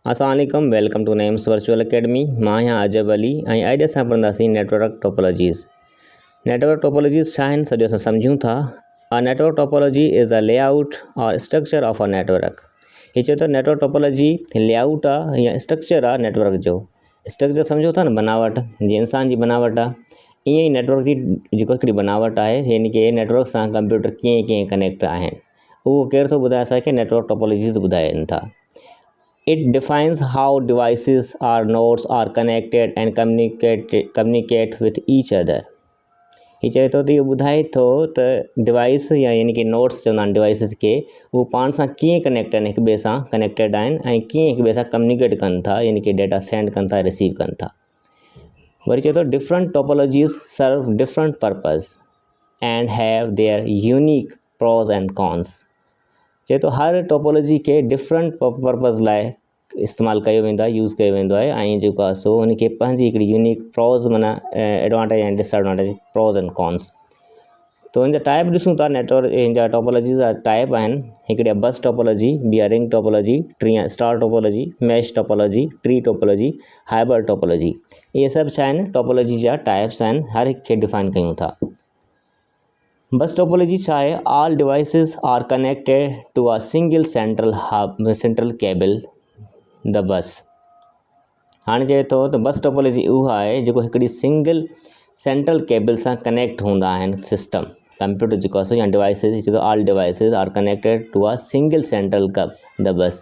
अस्सलाम welcome to names virtual academy. मां यहाँ अजब अली ऐं अॼु असां पढ़ंदासीं नेटवर्क टोपोलॉजीज़। नेटवर्क टोपोलॉजीज़ छा आहिनि सॼो असां सम्झूं था। A network topology is the layout और स्ट्रक्चर ऑफ अ नेटवर्क। हीअ चए थो नेटवर्क टोपोलॉजी लेआउट आहे या स्ट्रक्चर आहे नेटवर्क जो। स्ट्रक्चर सम्झो था न, बनावट, जीअं इंसान जी बनावट आहे ईअं ई नेटवर्क जी जेको हिकिड़ी बनावट आहे, यानी कि नेटवर्क सां कंप्यूटर कीअं कीअं कनेक्ट आहिनि, उहो केरु थो ॿुधाए असांखे? नेटवर्क टोपोलॉजीज़ ॿुधाइनि था। It defines how devices or nodes are connected and communicate with each other. हीअ चए थो त इहो ॿुधाए थो त डिवाइस यानी कि नोड्स चवंदा आहिनि डिवाइसिस खे, उहो पाण सां कीअं कनेक्ट आहिनि, हिक ॿिए सां कनेक्टेड आहिनि ऐं कीअं हिक ॿिए सां कम्युनिकेट कनि था, यानी कि डेटा सेंड कनि था, रिसीव कनि था। वरी चए थो different topologies serve different purpose and have their unique pros and cons. चए थो हर टोपोलॉजी खे डिफरेंट पर्पज़ लाइ इस्तेमालु कयो वेंदो आहे, यूज़ कयो वेंदो आहे ऐं जेको आहे सो उनखे पंहिंजी हिकिड़ी यूनिक प्रोज माना एडवांटेज ऐं डिसएडवांटेज, प्रोज एंड कॉन्स। तो हिन जा टाइप ॾिसूं था। नेटवर्क हिन जा टोपोलॉजीज़ जा टाइप आहिनि। हिकिड़ी आहे बस टोपोलॉजी, ॿी आहे रिंग टोपोलॉजी, टी आहे स्टार टोपोलॉजी, मैश टोपोलॉजी, ट्री टोपोलॉजी, हाइब्रिड टोपोलॉजी। इहे सभु छा आहिनि? टोपोलॉजी जा टाइप्स आहिनि, हर हिक खे डिफाइन कयूं था। बस टोपोलॉजी छा आहे? All devices are connected to a single central cable the bus. हाणे चए थो त बस टोपोलॉजी उहा आहे जेको हिकिड़ी सिंगल सेंट्रल केबल सां कनेक्ट हूंदा आहिनि सिस्टम, कंप्यूटर जेको आहे या डिवाइसिस। चए थो all devices are connected to a single central the bus.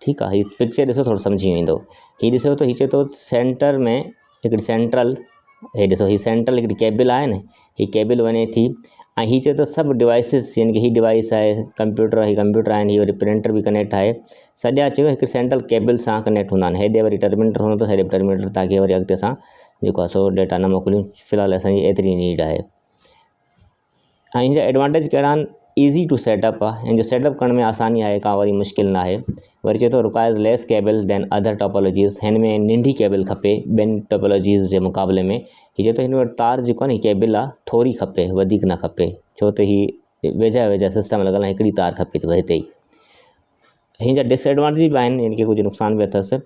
ठीकु आहे, हीअ पिक्चर ॾिसो, थोरो सम्झी वेंदो। हीअ ॾिसो त हीअ चए थो सेंटर में हिकिड़ी सेंट्रल, हीअ ॾिसो हीअ सेंट्रल हिकिड़ी केबल आहे न, हीअ केबल वञे थी ऐं हीअ चए थो सभु डिवाइसिस, यानी कि हीअ डिवाइस आहे, कंप्यूटर, हीअ कंप्यूटर आहिनि, हीअ वरी प्रिंटर बि कनेक्ट आहे, सॼा चयो हिकु सेंट्रल केबल सां कनेक्ट हूंदा आहिनि। हेॾे वरी टर्मिनेटर हूंदो, हेॾे टर्मिनेटर, ताकि वरी अॻिते असां जेको आहे सो डेटा न मोकिलियूं। फ़िलहालु असांजी एतिरी नीड आहे। ऐं हिन जा एडवांटेज कहिड़ा आहिनि? ईज़ी टू सेटअप आहे, हिन जो सेटअप करण में आसानी आहे, का वरी मुश्किल न आहे। वरी चए थो रिक्वायर्स लेस केबल देन अदर टोपोलॉजीज़। हिन में नंढी केबल खपे ॿियनि टोपोलॉजीज़ जे मुक़ाबले में। हीअ चए थो हिन वटि तार जेको आहे न, हीअ केबल आहे थोरी खपे, वधीक न खपे, छो त हीअ वेझा वेझा सिस्टम लॻल आहे, हिकिड़ी तार खपे त हिते ई। हिन जा डिसएडवांटेज बि आहिनि, यानी कि कुझु नुक़सान बि अथसि।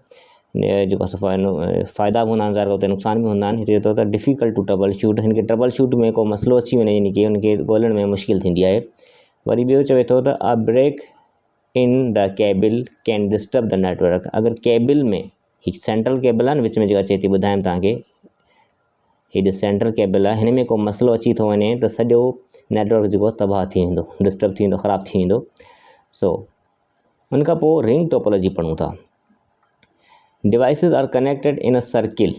जेको आहे फ़ाइदा बि हूंदा आहिनि, ज़ाहिर उते नुक़सान बि हूंदा आहिनि। चए थो त डिफ़िकल्ट टू ट्रबल शूट, हिन खे ट्रबल शूट में को मसइलो अची वञे, यानी कि हुनखे ॻोल्हण में मुश्किल थींदी आहे। वरी ॿियो चवे थो त a break in the cable can disturb the network. अगरि केबल में, हीअ सेंट्रल केबल आहे न विच में जेका अचे थी, ॿुधायमि तव्हांखे, हीअ सेंट्रल केबल आहे, हिन में को मसइलो अची थो वञे त सॼो नेटवर्क जेको तबाह थी वेंदो, डिस्टर्ब थी वेंदो, ख़राबु थी वेंदो। सो उन खां पोइ रिंग टोपोलॉजी पढ़ूं था। Devices are connected in a circle.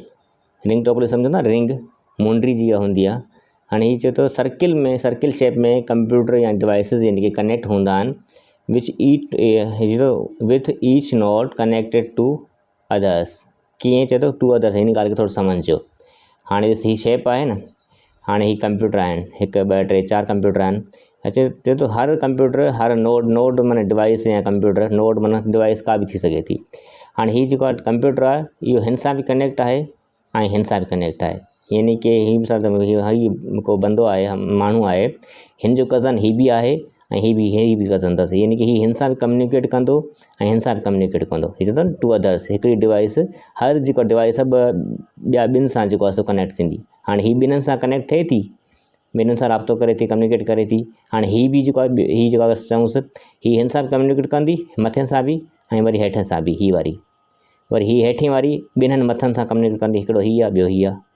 Ring topology सम्झो ना, रिंग मुंडी जी हूंदी आहे। हाणे हीअ चए थो सर्किल में, सर्किल शेप में कंप्यूटर या डिवाइसिस यानी कि कनेक्ट हूंदा आहिनि, with each node connected to others. कीअं चए थो? टू अदर्स, हिन ॻाल्हि खे थोरो सम्झो। हाणे ॾिस, हीअ शेप आहे न, हाणे हीअ कंप्यूटर आहिनि, 1 2 3 4 कंप्यूटर आहिनि। चए थो हर कंप्यूटर, हर नोड माना डिवाइस या कंप्यूटर, नोड माना डिवाइस का बि थी सघे थी। हाणे हीअ जेको आहे कंप्यूटर आहे, इहो हिन सां बि कनेक्ट आहे ऐं हिन सां बि कनेक्ट आहे, यानी कि हीअ को बंदो आहे, माण्हू आहे, हिन जो कज़न हीअ बि आहे ऐं हीअ बि कज़न अथसि, यानी कि हीअ हिन सां बि कम्युनिकेट कंदो ऐं हिन सां बि कम्युनिकेट कंदो। हीअ चए थो न टू अदर्स, हिकिड़ी डिवाइस, हर जेको डिवाइस आहे ॿिया ॿिनि सां जेको आहे सो कनेक्ट थींदी। हाणे हीअ ॿिन्हिनि सां कनेक्ट थिए थी, ॿिन्हिनि सां राब्तो करे थी, कम्युनिकेट करे थी। हाणे हीअ बि जेको आहे, हीअ जेको आहे चऊंसि, हीअ हिन सां बि कम्युनिकेट कंदी, मथे सां बि ऐं वरी हेठि सां बि, हीअ वारी, वरी हीअ हेठि वारी ॿिन्हिनि मथनि सां कम्युनिकेट कंदी। हिकिड़ो हीअ आहे, ॿियो हीअ आहे।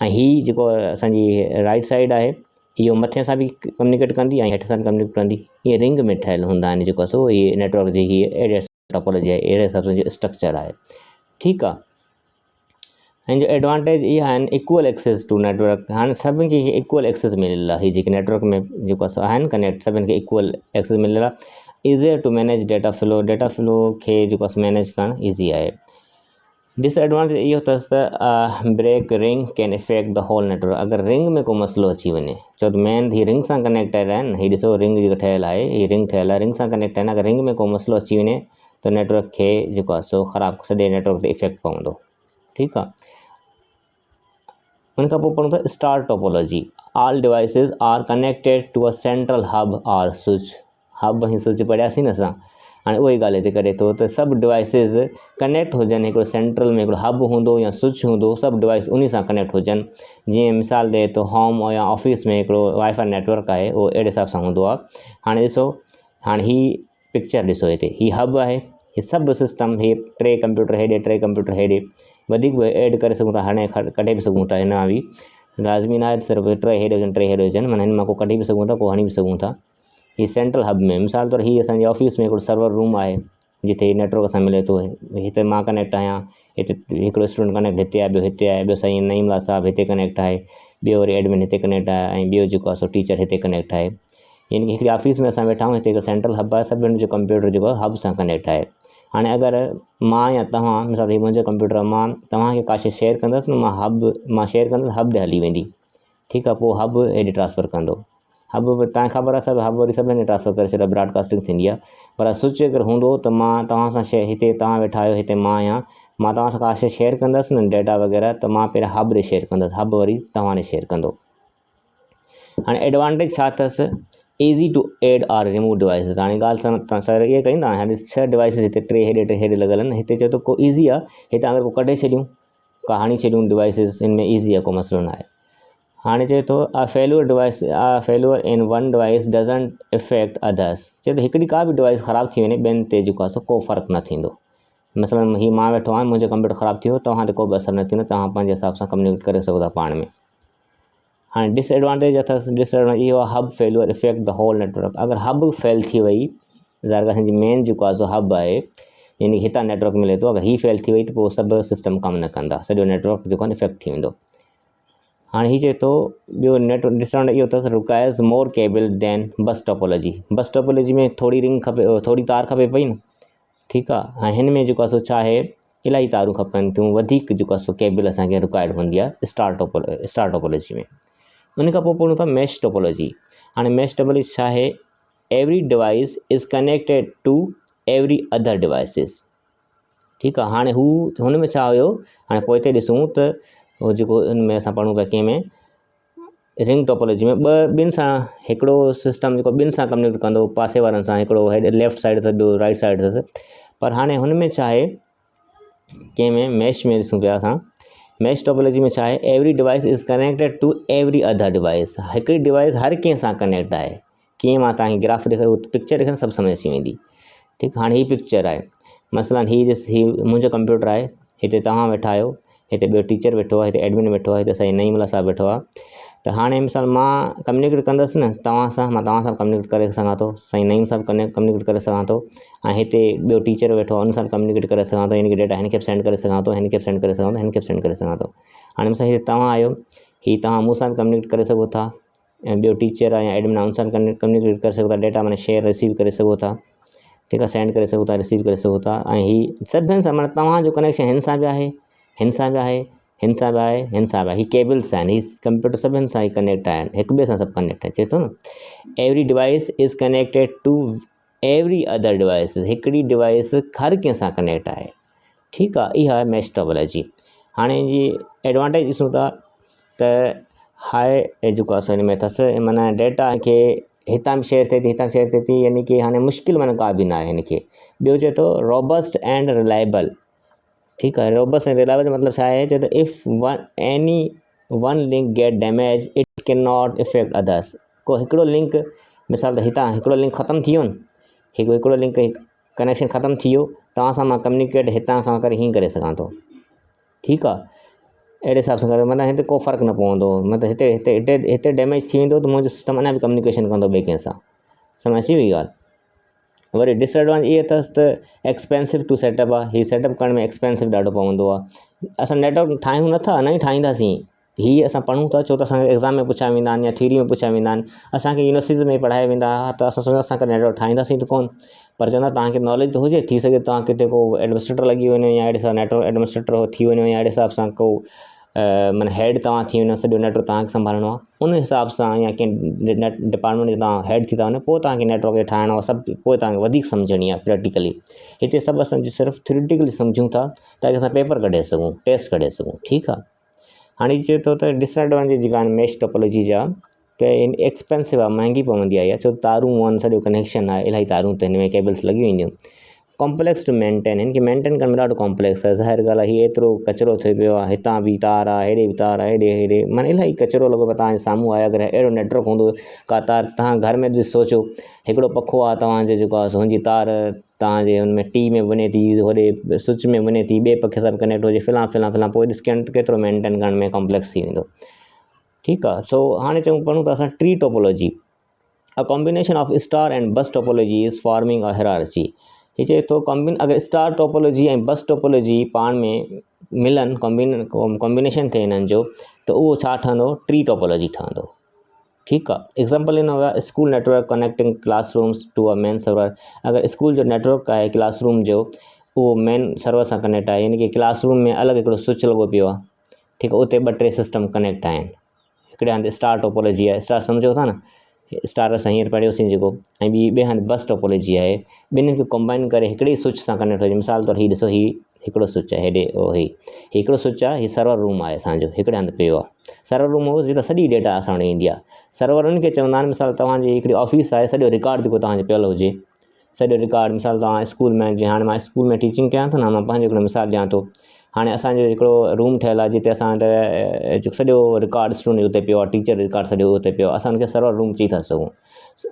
ऐं हीअ जेको असांजी राइट साइड आहे, इहो मथे सां बि कम्युनिकेट कंदी ऐं हेठि सां बि कम्युनिकेट कंदी। इहे रिंग में ठहियलु हूंदा आहिनि जेको आहे सो इहे नेटवर्क जी हीअ अहिड़े टोपोलॉजी आहे, अहिड़े हिसाब सां जो स्ट्रक्चर आहे। ठीकु आहे। हिन जो एडवांटेज इहा आहिनि, इक्वल एक्सेस टू नेटवर्क। हाणे सभिनी खे इक्वल एक्सेस मिलियल आहे, हीअ जेके नेटवर्क में जेको आहे आहिनि कनेक्ट, सभिनी खे इक्वल एक्सेस मिलियल आहे। Easier to manage data flow खे जेको आहे मैनेज करणु ईज़ी आहे। डिसएडवांटेज इहो अथसि त break ring can affect the whole network. अगरि रिंग में को मसइलो अची वञे, छो त मेन हीअ रिंग सां कनेक्टेड आहिनि, हीअ ॾिसो रिंग जेको ठहियलु आहे, हीअ रिंग ठहियलु आहे, रिंग सां कनेक्ट आहिनि। अगरि रिंग में को मसइलो अची वञे त नेटवर्क खे जेको आहे सो ख़राबु, सॼे नेटवर्क ते इफेक्ट पवंदो। ठीकु आहे। उन खां पोइ पढ़ूं था star topology. All devices are connected to a central hub or switch. Hub ऐं स्विच पढ़ियासीं न असां। हाणे उहा ई ॻाल्हि हिते करे थो त सभु डिवाइसिस कनेक्ट हुजनि, हिकिड़ो सेंट्रल में हिकिड़ो हब हूंदो या स्विच हूंदो, सभु डिवाइस उन सां कनेक्ट हुजनि। जीअं मिसाल ॾे तो होम या ऑफिस में हिकिड़ो वाईफाई नेटवर्क आहे, उहो अहिड़े हिसाब सां हूंदो आहे। हाणे ॾिसो, हाणे ही पिक्चर ॾिसो, हिते ही हब आहे, ही सभु सिस्टम, हे 3 कंप्यूटर हेॾे 3 कंप्यूटर हेॾे, वधीक बि ऐड करे सघूं था, हाणे कढे बि सघूं था। हिन मां बि लाज़मी न आहे सिर्फ़ु 3 हेॾे हुजनि 3 हेॾे हुजनि, माना हिन मां को कढी बि सघूं था, को हणी बि सघूं था। ही सेंट्रल हब में मिसाल तौरु ही असांजे ऑफिस में हिकिड़ो सर्वर रूम आहे जिते नेटवर्क सां मिले थो। हिते मां कनेक्ट आहियां, हिते हिकिड़ो स्टूडेंट कनेक्ट हिते आहे, ॿियो हिते आहे, ॿियो साईं नईमला साहिबु हिते कनेक्ट आहे, ॿियो वरी एडमिन हिते कनेक्ट आहे, ऐं ॿियो जेको आहे सो टीचर हिते कनेक्ट आहे। यानी कि हिकिड़ी ऑफिस में असां वेठा आहियूं, हिते हिकु सेंट्रल हब आहे, सभिनि जो कंप्यूटर जेको आहे हब सां कनेक्ट आहे। हाणे अगरि मां या तव्हां, मिसाल ही मुंहिंजो कंप्यूटर, मां तव्हांखे का शइ शेयर कंदुसि न, मां शेयर कंदुसि, हब ॾे हली वेंदी, ठीकु आहे, पोइ हब हेॾे ट्रांसफ़र कंदो। हब तव्हांखे ख़बर आहे, सभु हब वरी सभिनी ट्रांसफ़र करे छॾियो, ब्रॉडकास्टिंग थींदी आहे। पर स्विच अगरि हूंदो त मां तव्हां सां शइ, हिते तव्हां वेठा आहियो, हिते मां आहियां, मां तव्हां सां का शइ शेयर कंदुसि न, डेटा वग़ैरह, त मां पहिरियों हब ॾे शेयर कंदुसि, हब वरी तव्हां ॾे शेयर कंदो। हाणे एडवांटेज छा अथसि, easy to add or remove devices. हाणे ॻाल्हि तव्हां सर इहे कंदा, हाणे 6 डिवाइसिस हिते 3 हेॾे 3 हेॾे लॻल आहिनि। हिते चए थो को ईज़ी आहे, हिते अगरि को कढे छॾियूं, का हणी छॾियूं डिवाइसिस, हिन में ईज़ी आहे, को मसइलो न आहे। हाणे चए थो failure in one device doesn't affect others. चए थो हिकिड़ी का बि डिवाइस ख़राबु थी वञे, ॿियनि ते जेको आहे सो को फ़र्क़ु न थींदो। मसइलन ही मां वेठो आहियां, मुंहिंजो कंप्यूटर ख़राबु थी वियो, तव्हां ते को बि असरु न थींदो, तव्हां पंहिंजे हिसाब सां कम्यूनिकेट करे सघो था पाण में। हाणे डिसएडवांटेज अथसि, डिसएडवांटेज इहो आहे, hub failure affect the whole network. अगरि हब फेल थी वई, ज़ाहिर आहे हिनजी मेन जेको आहे सो हब आहे, यानी हितां नेटवर्क मिले थो, अगरि ही फेल थी वई त पोइ सभु सिस्टम कमु न कंदा, सॼो नेटवर्क जेको आहे इफेक्ट थी वेंदो। हाणे ही चए थो ॿियो नेटवर्क डिसएडवांटेज इहो अथसि, रिक्वायर्स मोर केबल देन बस टोपोलॉजी। बस टोपोलॉजी में थोरी रिंग खपे, थोरी तार खपे पई न, ठीकु आहे। ऐं हिन में जेको आहे सो छा आहे, इलाही तारूं खपनि थियूं, वधीक जेको आहे सो केबल असांखे रिक्वायर्ड हूंदी आहे स्टार टोपोलॉजी में। उन खां पोइ पढ़ूं था मैश टोपोलॉजी। हाणे मैश टोपोलॉजी छा आहे, every device is connected to every other devices, ठीकु आहे। हाणे हुन में छा हुयो, हाणे पोइ हिते ॾिसूं त उहो जेको हिन में असां पढ़ूं पिया कंहिंमें रिंग टोपोलॉजी में ॿिनि सां हिकिड़ो सिस्टम जेको ॿिनि सां कम्यूनिकेट कंदो, पासे वारनि सां, हिकिड़ो हेॾे लेफ़्ट साइड अथसि, ॿियो राइट साइड अथसि। पर हाणे हुन में छा आहे, कंहिंमें मैश में ॾिसूं पिया असां, मैश टोपोलॉजी में छा आहे, every device is connected to every other device. हिकिड़ी डिवाइस हर कंहिं सां कनेक्ट आहे। कीअं, मां तव्हांखे ग्राफ ॾेखारियो, पिक्चर ॾेखारियो, सभु सम्झ अची वेंदी, ठीकु। हाणे ही पिक्चर आहे, मसइलन ही मुंहिंजो कंप्यूटर आहे, हिते तव्हां वेठा आहियो, हिते ॿियो टीचर वेठो आहे, हिते एडमिन वेठो आहे, हिते साईं नईमला साहिबु वेठो आहे। त हाणे मिसाल मां कम्यूनिकेट कंदुसि न तव्हां सां, मां तव्हां सां कम्यूनिकेट करे सघां थो, साईं नईम सां कम्यूनिकेट करे सघां थो, ऐं हिते ॿियो टीचर वेठो आहे, उन सां कम्यूनिकेट करे सघां थो, यानी कि डेटा हिन खे बि सेंड करे सघां थो, हिन खे बि सेंड करे सघां थो, हिन खे बि सेंड करे सघां थो। हाणे मिसाल हिते तव्हां आहियो, ही तव्हां मूं सां कम्यूनिकेट करे सघो था, ऐं ॿियो टीचर आहे या एडमिन आहे, उन सां कम्यूनिकेट करे सघो था, डेटा माना शेयर रिसीव करे सघो था, ठीकु आहे, सेंड करे सघो था, रिसीव करे सघो था। ऐं ही सभिनि सां, माना तव्हांजो कनेक्शन हिन सां बि आहे, हिन सां बि आहे, हिन सां बि आहे, हिन सां बि आहे। ही केबल्स आहिनि, ही कंप्यूटर सभिनि सां ई कनेक्ट आहिनि, हिक ॿिए सां सभु कनेक्ट आहे। चए थो न every device is connected to every other device. हिकिड़ी डिवाइस हर कंहिं सां कनेक्ट आहे, ठीकु आहे। इहा आहे मैश टोपोलॉजी। हाणे जी एडवांटेज ॾिसूं था त हाई जेको आहे हिन में अथसि, माना डेटा खे हितां बि शेयर थिए थी, हितां शेयर थिए थी, यानी कि हाणे मुश्किल माना का बि न आहे हिन खे। ॿियो चए थो रोबस्ट एंड रिलायबल, ठीकु आहे। रोबस्ट ऐं रिलायबल जो मतिलबु छा आहे, चए थो if any one link gate damage it can not effect others. को हिकिड़ो लिंक, मिसाल त हितां हिकिड़ो लिंक ख़तमु थी वियो न, हिकिड़ो लिंक कनेक्शन ख़तमु थी वियो, तव्हां सां मां कम्यूनिकेट हितां खां करे हीअं करे सघां थो, ठीकु आहे। अहिड़े हिसाब सां करे, माना हिते को फ़र्क़ु न पवंदो, मतिलबु हिते डैमेज थी वेंदो त मुंहिंजो सिस्टम अञा बि कम्यूनिकेशन कंदो ॿिए कंहिं सां। सम्झ अची वई ॻाल्हि। वरी डिसएडवांटेज इहे अथसि त एक्सपेंसिव टू सेटअप आहे, हीअ सेटअप करण में एक्सपेंसिव ॾाढो पवंदो आहे। असां नेटवर्क ठाहियूं नथा, न ई ठाहींदासीं, हीअ असां पढ़ूं था छो त असांखे एग्ज़ाम में पुछिया वेंदा आहिनि या थ्योरी में पुछिया वेंदा आहिनि, असांखे यूनिवर्सिटीज़ में पढ़ाया वेंदा हुआ, त असां असांखे नेटवर्क ठाहींदासीं त कोन। पर चवंदा तव्हांखे नॉलेज त हुजे, थी सघे तव्हां किथे को एडमिनिस्ट्रेटर लॻी वञो, या अहिड़े सां नेटवर्क एडमिनिस्ट्रेटर थी वञो, या अहिड़े हिसाब सां को माना हेड तव्हां थी वञो, सॼो नेटवर्क तव्हांखे संभालणो आहे, उन हिसाब सां या कंहिं नेट डिपार्टमेंट जो तव्हां हेड थी था वञो, पोइ तव्हांखे नेटवर्क खे ठाहिणो आहे, सभु पोइ तव्हांखे वधीक सम्झणी आहे प्रैक्टिकली। हिते सभु असां सिर्फ़ु थ्योरेटिकली सम्झूं था ताकी असां पेपर कढे सघूं, टेस्ट कढे सघूं, ठीकु आहे। हाणे चए थो त डिसएडवांटेज जेका आहिनि मैश टोपोलॉजी जा, त की एक्सपेंसिव आहे, महांगी पवंदी आहे, छो तारूं आहिनि, सॼो कनेक्शन आहे, इलाही तारूं त हिन में केबल्स लॻी वेंदियूं, कॉम्प्लेक्स टू मेंटेन, हिन खे मेंटेन करण में ॾाढो कॉम्प्लेक्स आहे। ज़ाहिर ॻाल्हि आहे हीअ एतिरो कचिरो थियो पियो आहे, हितां बि तार आहे, हेॾे बि तार आहे, हेॾे माना इलाही कचिरो लॻो पियो तव्हांजे साम्हूं आहे। अगरि अहिड़ो नेटवर्क हूंदो का तार, तव्हां घर में सोचो हिकिड़ो पखो आहे तव्हांजो जेको आहे हुनजी तार तव्हांजे हुन में टी में वञे थी, होॾे स्विच में वञे थी, ॿिए पखे सां कनेक्ट हुजे, फिलहाल पोइ ॾिस केतिरो मेंटेन करण में कॉम्प्लेक्स थी वेंदो। ठीकु आहे। सो हाणे चऊं पढ़ूं था असां tree topology, a combination of star and bus topology is forming a hierarchy. हीअ चए थो अगरि स्टार टोपोलॉजी ऐं बस टोपोलॉजी पाण में मिलनि, कॉम्बिनेशन थिए हिननि जो, त उहो छा ठहंदो, ट्री टोपोलॉजी ठहंदो। ठीकु आहे। एग्ज़ाम्पल ॾिनो आहे school network connecting classrooms to a main server. अगरि स्कूल जो नेटवर्क आहे क्लासरूम जो, उहो मेन सर्वर सां कनेक्ट आहे, यानी कि क्लासरूम में अलॻि हिकिड़ो स्विच लॻो पियो आहे। ठीकु आहे। उते 2-3 सिस्टम कनेक्ट आहिनि। हिकिड़े हंधि स्टार टोपोलॉजी आहे, स्टार सम्झो था न, स्टार असां हींअर पढ़ियोसीं जेको, ऐं ॿिए हंधि बस टोपोलॉजी आहे। ॿिन्हिनि खे कंबाइन करे हिकिड़े स्विच सां कनेक्ट हुजे। मिसाल तौरु हीअ ॾिसो, हीअ हिकिड़ो स्विच आहे, हेॾे हिकिड़ो स्विच आहे, हीअ सर्वर रूम आहे असांजो, हिकिड़े हंधि पियो आहे। सर्वर रूम हो जेका सॼी डेटा असां वटि ईंदी आहे। सर्वर उनखे चवंदा आहिनि, मिसाल तव्हांजी हिकिड़ी ऑफिस आहे, सॼो रिकॉर्ड जेको तव्हांजो पियल हुजे, सॼो रिकॉर्ड, मिसाल तव्हां स्कूल में, जीअं हाणे मां स्कूल में टीचिंग कयां थो न, मां पंहिंजो हिकिड़ो मिसाल ॾियां थो। हाणे असांजो हिकिड़ो रूम ठहियलु आहे जिते असां वटि सॼो रिकॉर्ड स्टूडेंट उते पियो आहे, टीचर रिकॉर्ड सॼो उते पियो आहे, असां हुनखे सर्वर रूम चई था सघूं।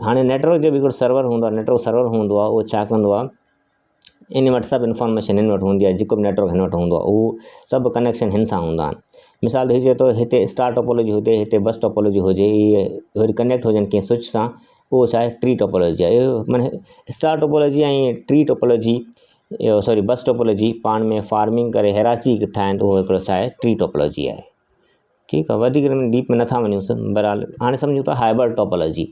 हाणे नेटवर्क जो बि हिकिड़ो सर्वर हूंदो आहे, नेटवर्क सर्वर हूंदो आहे, उहो छा कंदो आहे, इन वटि सभु इन्फॉर्मेशन हिन वटि हूंदी आहे, जेको बि नेटवर्क हिन वटि हूंदो आहे, उहो सभु कनेक्शन हिन सां हूंदा आहिनि। मिसाल हीअ चए थो हिते स्टार टोपोलॉजी हुजे, हिते बस टोपोलॉजी हुजे, इहे वरी कनेक्ट हुजनि कंहिं स्विच सां, उहो छा आहे, ट्री टोपोलॉजी आहे। इहो माना स्टार टोपोलॉजी ऐं ट्री टोपोलॉजी, सॉरी बस टोपोलॉजी पाण में फार्मिंग करे हेराची ठाहिनि, त उहो हिकिड़ो छा आहे, ट्री टोपोलॉजी आहे। ठीकु आहे। वधीक डीप में नथा वञूंसि, बहरहाल हाणे सम्झूं था hybrid topology.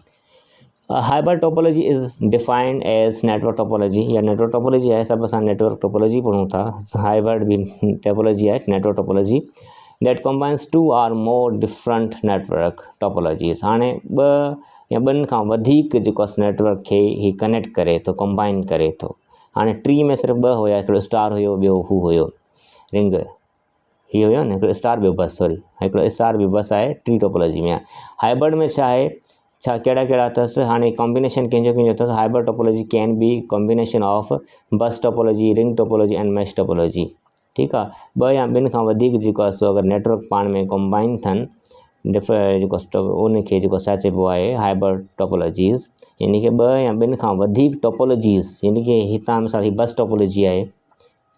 Hybrid topology is defined as network topology, या नेटवर्क टोपोलॉजी आहे, सभु असां नेटवर्क टोपोलॉजी पढ़ूं था। हाइब्रिड भी टोपोलॉजी आहे, network topology that combines 2 or more different network topologies. हाणे ॿ या ॿिनि खां वधीक जेको आहे नेटवर्क खे ही कनेक्ट करे थो, कंबाइन करे थो। हाणे ट्री में सिर्फ़ु 2 हुया, हिकिड़ो स्टार हुयो, ॿियो हू हुयो रिंग, हीअ हुयो न हिकिड़ो स्टार, ॿियो बस, सॉरी हिकिड़ो स्टार ॿियो बस आहे, ट्री टोपोलॉजी में आहे। हाइब्रिड में छा आहे, छा कहिड़ा अथसि, हाणे कॉम्बिनेशन कंहिंजो अथसि। Hybrid topology can be combination of bus topology, ring topology and mesh topology. ठीकु आहे। 2 या ॿिनि खां वधीक जेको आहे सो अगरि नेटवर्क पाण में कंबाइन थियनि, जेको उनखे जेको छा चइबो आहे, हाइब्रिड टोपोलॉजीज़, यानी कि 2 या ॿिनि खां वधीक टोपोलॉजीज़, यानी कि हितां मिसाल ही बस टोपोलॉजी आहे,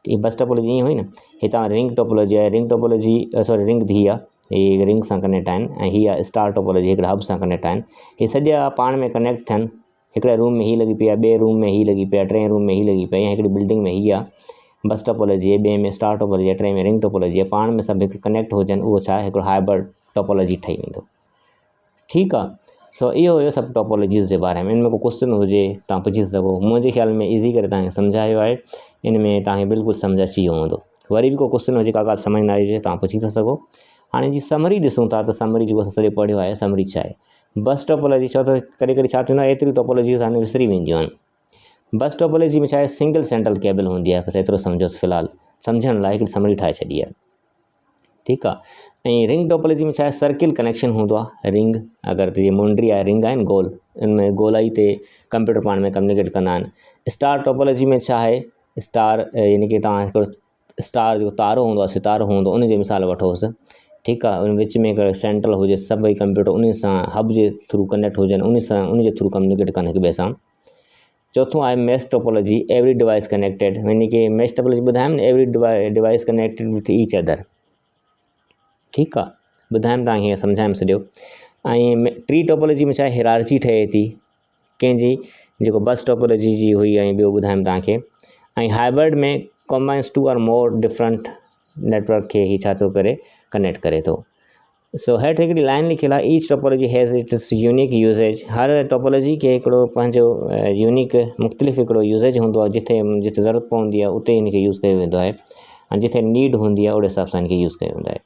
ही बस टोपोलॉजी ईअं हुई न, हितां रिंग टोपोलॉजी आहे, रिंग टोपोलॉजी सॉरी रिंग थी आहे, हीअ रिंग सां कनेक्ट आहिनि, ऐं हीअ आहे स्टार टोपोलॉजी, हिकिड़े हब सां कनेक्ट आहिनि। हीअ सॼा पाण में कनेक्ट थियनि, हिकिड़े रूम में ही लॻी पई आहे, ॿिए रूम में ही लॻी पई आहे, 3 रूम में ही लॻी पई आहे, हिकिड़ी बिल्डिंग में ही आहे बस टोपोलॉजी, ॿिए में स्टार टोपोलॉजी आहे, 3 में रिंग टोपोलॉजी आहे, पाण में सभु हिकु कनेक्ट हुजनि, उहो छा आहे, हिकिड़ो हाइब्रिड टोपोलॉजी ठही वेंदो। ठीकु आहे। सो इहो हुयो सभु टोपोलॉजीज़ जे बारे में। इन में को क्वेश्चन हुजे तव्हां पुछी सघो। मुंहिंजे ख़्याल में ईज़ी करे तव्हांखे सम्झायो आहे, इन में तव्हांखे बिल्कुलु सम्झ अची वियो हूंदो। वरी बि को क्वेश्चन हुजे, का सम्झ न आई हुजे, तव्हां पुछी था सघो। हाणे जी समरी ॾिसूं था, त समरी जेको असां सॼो पढ़ियो आहे, समरी छा आहे, बस टोपोलॉजी। छो त कॾहिं छा थींदो आहे, एतिरी टोपोलॉजीज़ हाणे विसरी वेंदियूं आहिनि। बस टोपोलॉजी में छा आहे, सिंगल सेंट्रल केबल हूंदी आहे, बसि एतिरो सम्झोसि, फ़िलहाल सम्झण लाइ हिकिड़ी समरी ठाहे छॾी आहे। ठीकु आहे। ऐं रिंग टोपोलॉजी में छा आहे, सर्किल कनेक्शन हूंदो आहे। रिंग अगरि जीअं मुंडी आहे, रिंग आहिनि गोल, इनमें गोलाई ते कंप्यूटर पाण में कम्युनिकेट कंदा आहिनि। स्टार टोपोलॉजी में छा आहे, स्टार यानी कि तव्हां हिकिड़ो स्टार जो तारो हूंदो आहे, सितारो हूंदो, उन जो मिसाल वठोसि। ठीकु आहे। उन विच में हिकिड़ो सेंट्रल हुजे, सभई कंप्यूटर उन सां हब जे थ्रू कनेक्ट हुजनि, उन जे थ्रू कम्युनिकेट कनि हिक ॿिए सां। चौथों आहे mesh topology, every device connected, यानी कि मैश टोपोलॉजी ॿुधायमि न, every device connected with each other. ठीकु आहे। ॿुधायमि तव्हांखे, हीअं सम्झायमि सॼो। ऐं ट्री टोपोलॉजी में छा आहे, हिरार्ची ठहे थी कंहिंजी, जेको बस टोपोलॉजी जी हुई, ऐं ॿियो ॿुधायमि तव्हांखे। ऐं हाइब्रिड में combines 2 or more different network खे ही छा थो करे, कनेक्ट करे थो। सो हेठि हिकिड़ी लाइन लिखियलु आहे, each topology has its unique usage. हर टोपोलॉजी खे हिकिड़ो पंहिंजो यूनिक मुख़्तलिफ़ हिकिड़ो यूसेज हूंदो आहे, जिथे ज़रूरत पवंदी आहे उते हिनखे यूज़ कयो वेंदो आहे, ऐं जिथे नीड हूंदी आहे ओड़े हिसाब सां हिनखे यूज़ कयो वेंदो आहे।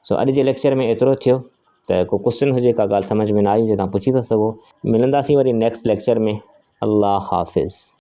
सो अॼु जे लेक्चर में एतिरो थियो। त को क्वेश्चन हुजे, का ॻाल्हि सम्झ में न आई हुजे, तव्हां पुछी था सघो। मिलंदासीं वरी नेक्स्ट लेक्चर में। अल्लाह हाफ़िज़।